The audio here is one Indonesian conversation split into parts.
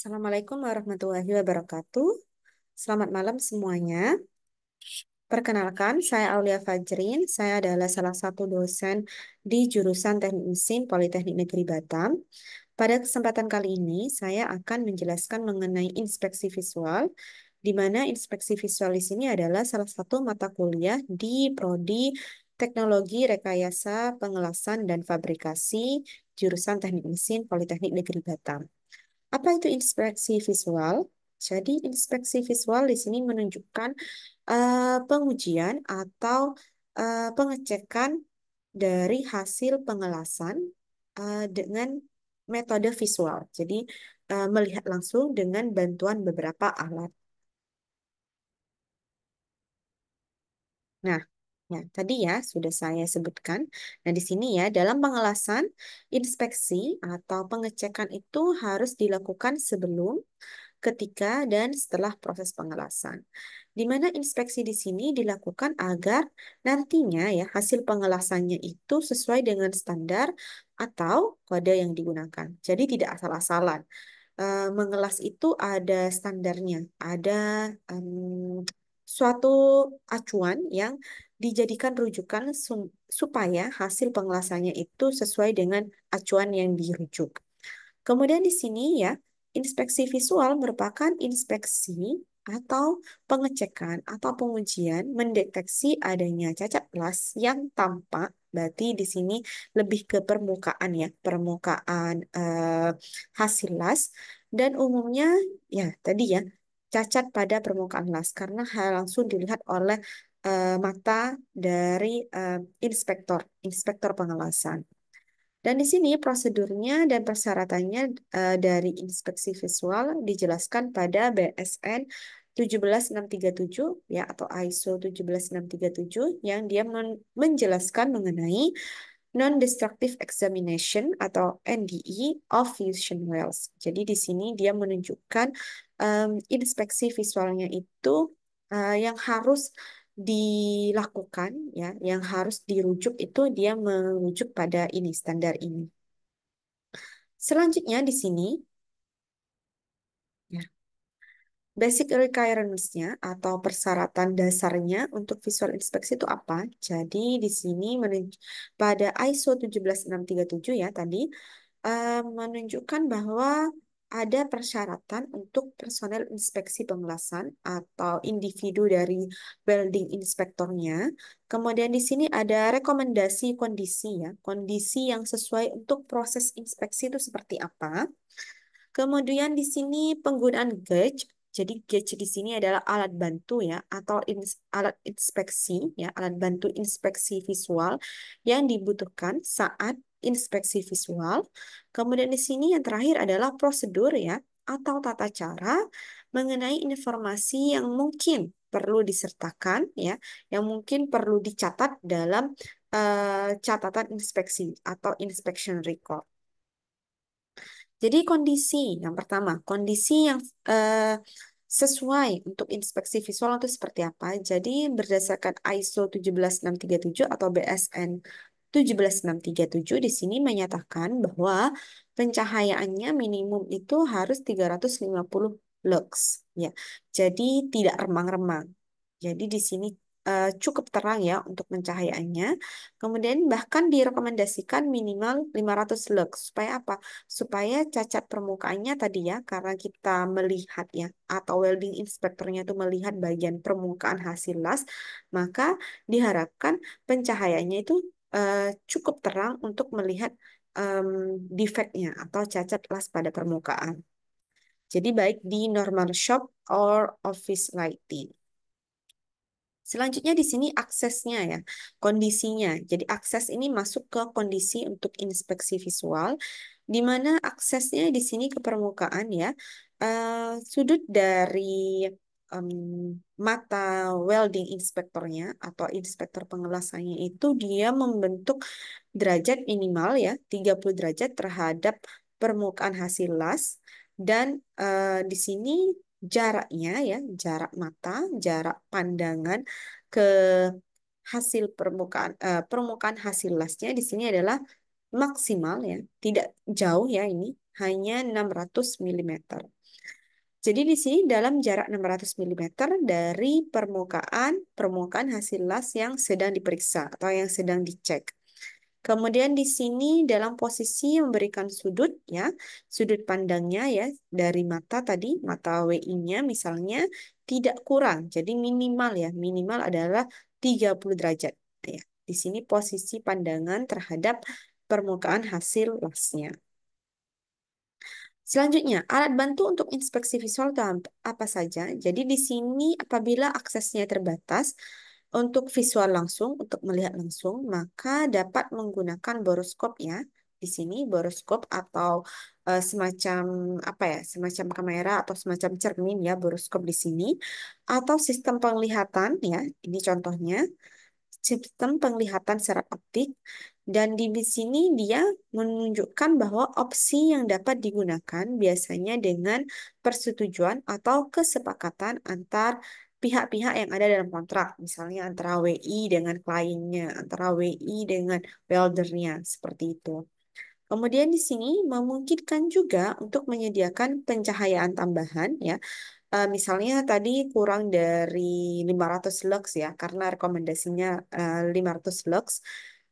Assalamualaikum warahmatullahi wabarakatuh. Selamat malam semuanya. Perkenalkan, saya Aulia Fajrin. Saya adalah salah satu dosen di jurusan Teknik Mesin Politeknik Negeri Batam. Pada kesempatan kali ini, saya akan menjelaskan mengenai inspeksi visual, di mana inspeksi visual di sini adalah salah satu mata kuliah di Prodi Teknologi Rekayasa Pengelasan dan Fabrikasi jurusan Teknik Mesin Politeknik Negeri Batam. Apa itu inspeksi visual? Jadi, inspeksi visual di sini menunjukkan pengujian atau pengecekan dari hasil pengelasan dengan metode visual. Jadi, melihat langsung dengan bantuan beberapa alat. Nah, ya, tadi ya sudah saya sebutkan. Nah, di sini ya, dalam pengelasan, inspeksi atau pengecekan itu harus dilakukan sebelum, ketika, dan setelah proses pengelasan. Di mana inspeksi di sini dilakukan agar nantinya ya hasil pengelasannya itu sesuai dengan standar atau kode yang digunakan. Jadi tidak asal-asalan. Mengelas itu ada standarnya, ada suatu acuan yang dijadikan rujukan supaya hasil pengelasannya itu sesuai dengan acuan yang dirujuk. Kemudian di sini ya, inspeksi visual merupakan inspeksi atau pengecekan atau pengujian mendeteksi adanya cacat las yang tampak. Berarti di sini lebih ke permukaan ya, permukaan hasil las dan umumnya ya tadi ya cacat pada permukaan las karena hal langsung dilihat oleh mata dari inspektor, inspektor pengelasan. Dan di sini prosedurnya dan persyaratannya dari inspeksi visual dijelaskan pada BSN 17637 ya atau ISO 17637 yang dia menjelaskan mengenai non-destructive examination atau NDE of fusion wells. Jadi di sini dia menunjukkan inspeksi visualnya itu yang harus dilakukan ya, yang harus dirujuk itu dia merujuk pada ini standar ini. Selanjutnya di sini ya, basic requirements-nya atau persyaratan dasarnya untuk visual inspeksi itu apa? Jadi di sini pada ISO 17637 ya tadi menunjukkan bahwa ada persyaratan untuk personel inspeksi pengelasan atau individu dari welding inspektornya. Kemudian di sini ada rekomendasi kondisi ya, kondisi yang sesuai untuk proses inspeksi itu seperti apa. Kemudian di sini penggunaan gauge. Jadi gauge di sini adalah alat bantu ya atau alat inspeksi ya, alat bantu inspeksi visual yang dibutuhkan saat inspeksi visual. Kemudian di sini yang terakhir adalah prosedur ya atau tata cara mengenai informasi yang mungkin perlu disertakan ya, yang mungkin perlu dicatat dalam catatan inspeksi atau inspection record. Jadi kondisi yang pertama, kondisi yang eh, sesuai untuk inspeksi visual itu seperti apa? Jadi berdasarkan ISO 17637 atau BSN 17637 di sini menyatakan bahwa pencahayaannya minimum itu harus 350 lux ya. Jadi tidak remang-remang. Jadi di sini cukup terang ya untuk pencahayaannya. Kemudian bahkan direkomendasikan minimal 500 lux. Supaya apa? Supaya cacat permukaannya tadi ya, karena kita melihat ya, atau welding inspektornya itu melihat bagian permukaan hasil las, maka diharapkan pencahayaannya itu cukup terang untuk melihat em, defeknya atau cacat las pada permukaan. Jadi baik di normal shop or office lighting. Selanjutnya di sini aksesnya ya, kondisinya. Jadi akses ini masuk ke kondisi untuk inspeksi visual, di mana aksesnya di sini ke permukaan ya, sudut dari em, mata welding inspektornya atau inspektor pengelasannya itu dia membentuk derajat minimal ya, 30 derajat terhadap permukaan hasil las dan di sini jaraknya ya, jarak mata, jarak pandangan ke hasil permukaan hasil lasnya di sini adalah maksimal ya, tidak jauh ya ini, hanya 600 mm. Jadi di sini dalam jarak 600 mm dari permukaan permukaan hasil las yang sedang diperiksa atau yang sedang dicek. Kemudian di sini dalam posisi memberikan sudut ya, sudut pandangnya ya dari mata tadi, mata WI-nya misalnya tidak kurang. Jadi minimal ya, minimal adalah 30 derajat ya. Di sini posisi pandangan terhadap permukaan hasil lasnya. Selanjutnya, alat bantu untuk inspeksi visual itu apa saja? Jadi di sini apabila aksesnya terbatas untuk visual langsung, untuk melihat langsung, maka dapat menggunakan boroskop ya. Di sini boroskop atau semacam apa ya, semacam kamera atau semacam cermin ya, boroskop di sini atau sistem penglihatan ya. Ini contohnya sistem penglihatan secara optik dan di sini dia menunjukkan bahwa opsi yang dapat digunakan biasanya dengan persetujuan atau kesepakatan antar pihak-pihak yang ada dalam kontrak, misalnya antara WI dengan kliennya, antara WI dengan weldernya, seperti itu. Kemudian di sini memungkinkan juga untuk menyediakan pencahayaan tambahan ya. Misalnya tadi kurang dari 500 lux ya, karena rekomendasinya 500 lux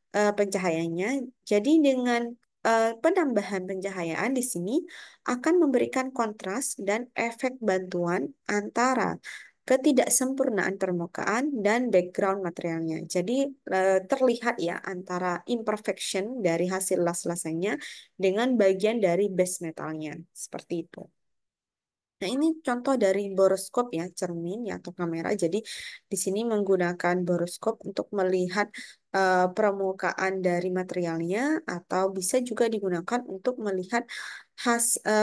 pencahayaannya. Jadi dengan penambahan pencahayaan di sini akan memberikan kontras dan efek bantuan antara ketidaksempurnaan permukaan dan background materialnya. Jadi terlihat ya antara imperfection dari hasil las-lasannya dengan bagian dari base metalnya. Seperti itu. Nah, ini contoh dari boroskop ya, cermin ya atau kamera. Jadi di sini menggunakan boroskop untuk melihat permukaan dari materialnya atau bisa juga digunakan untuk melihat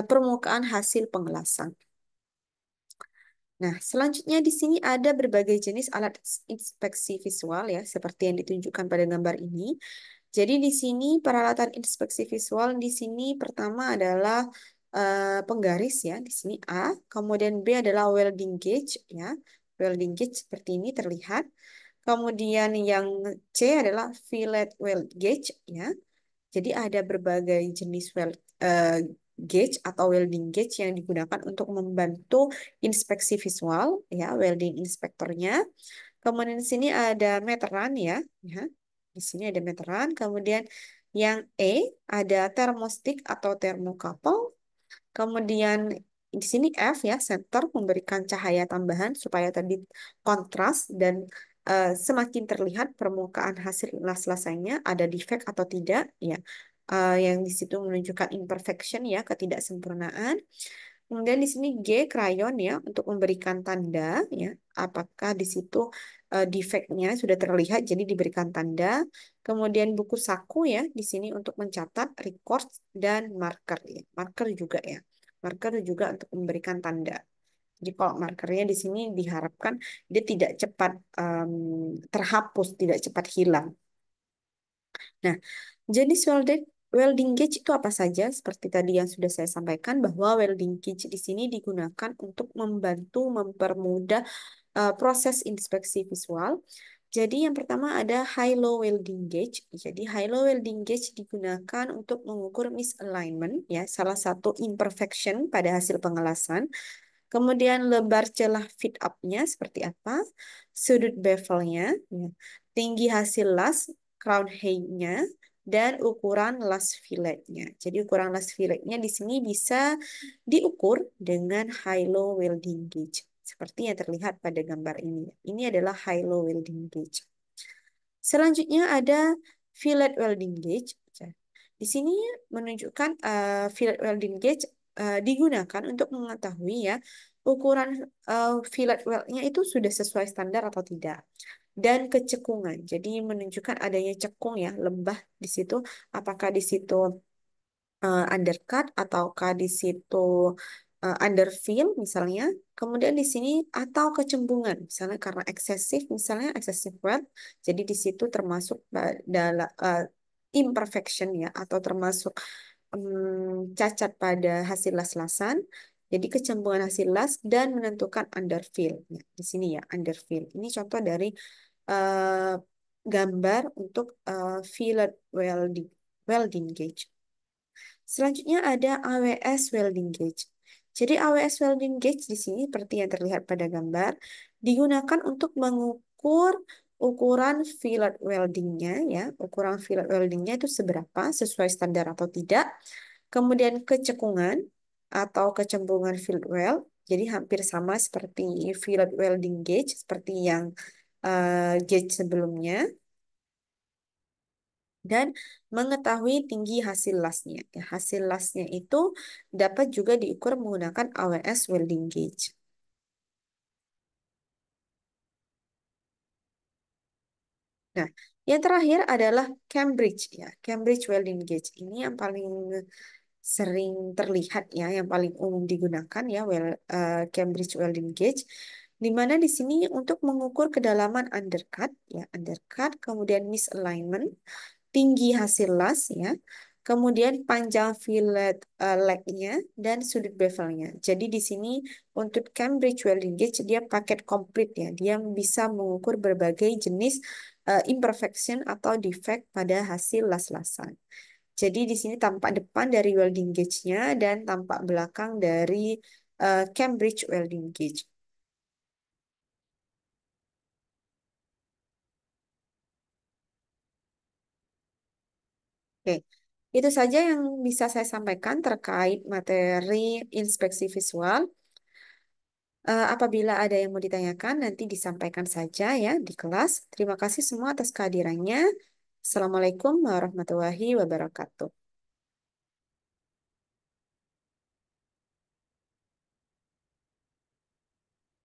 permukaan hasil pengelasan. Nah, selanjutnya di sini ada berbagai jenis alat inspeksi visual ya, seperti yang ditunjukkan pada gambar ini. Jadi di sini peralatan inspeksi visual di sini pertama adalah penggaris ya, di sini A, kemudian B adalah welding gauge ya. Welding gauge seperti ini terlihat. Kemudian yang C adalah fillet weld gauge ya. Jadi ada berbagai jenis gauge atau welding gauge yang digunakan untuk membantu inspeksi visual ya, welding inspektornya. Kemudian di sini ada meteran ya, ya. Di sini ada meteran. Kemudian yang E ada termostik atau termokapel. Kemudian di sini F ya, center memberikan cahaya tambahan supaya tadi kontras dan semakin terlihat permukaan hasil las-lasannya ada defect atau tidak ya. Yang di situ menunjukkan imperfection ya, ketidaksempurnaan. Kemudian di sini G krayon ya untuk memberikan tanda ya apakah di situ defect-nya sudah terlihat jadi diberikan tanda. Kemudian buku saku ya di sini untuk mencatat record dan marker ya. Marker juga ya. Marker juga untuk memberikan tanda. Jadi kalau markernya di sini diharapkan dia tidak cepat terhapus, tidak cepat hilang. Nah, jenis welding gauge itu apa saja? Seperti tadi yang sudah saya sampaikan bahwa welding gauge di sini digunakan untuk membantu mempermudah proses inspeksi visual. Jadi yang pertama ada high-low welding gauge. Jadi high-low welding gauge digunakan untuk mengukur misalignment ya, salah satu imperfection pada hasil pengelasan. Kemudian lebar celah fit up-nya seperti apa, sudut bevelnya, ya, tinggi hasil las, crown height-nya, dan ukuran las fillet-nya. Jadi ukuran las fillet-nya di sini bisa diukur dengan high-low welding gauge. Seperti yang terlihat pada gambar ini. Ini adalah high-low welding gauge. Selanjutnya ada fillet welding gauge. Di sini menunjukkan fillet welding gauge digunakan untuk mengetahui ya ukuran fillet weldnya itu sudah sesuai standar atau tidak. Dan kecekungan. Jadi menunjukkan adanya cekung ya, lembah di situ. Apakah di situ undercut ataukah di situ underfill misalnya. Kemudian di sini atau kecembungan misalnya karena eksesif misalnya eksesif wet. Jadi di situ termasuk dalam imperfection ya atau termasuk cacat pada hasil las-lasan. Jadi kecembungan hasil las dan menentukan underfill. Ya, di sini ya underfill. Ini contoh dari eh, gambar untuk fillet welding gauge. Selanjutnya ada AWS welding gauge. Jadi AWS welding gauge di sini seperti yang terlihat pada gambar digunakan untuk mengukur ukuran fillet weldingnya ya, ukuran fillet weldingnya itu seberapa sesuai standar atau tidak. Kemudian kecekungan atau kecembungan fillet weld, jadi hampir sama seperti fillet welding gauge seperti yang gauge sebelumnya dan mengetahui tinggi hasil lasnya. Ya, hasil lasnya itu dapat juga diukur menggunakan AWS welding gauge. Nah, yang terakhir adalah Cambridge ya. Cambridge welding gauge ini yang paling sering terlihat ya, yang paling umum digunakan ya, Cambridge welding gauge. Di mana di sini untuk mengukur kedalaman undercut ya, undercut, kemudian misalignment, tinggi hasil las ya, kemudian panjang fillet legnya dan sudut bevelnya. Jadi di sini untuk Cambridge welding gauge dia paket komplit ya. Dia bisa mengukur berbagai jenis imperfection atau defect pada hasil las-lasan. Jadi di sini tampak depan dari welding gauge-nya dan tampak belakang dari Cambridge welding gauge. Oke, itu saja yang bisa saya sampaikan terkait materi inspeksi visual. Apabila ada yang mau ditanyakan, nanti disampaikan saja ya di kelas. Terima kasih semua atas kehadirannya. Assalamualaikum warahmatullahi wabarakatuh.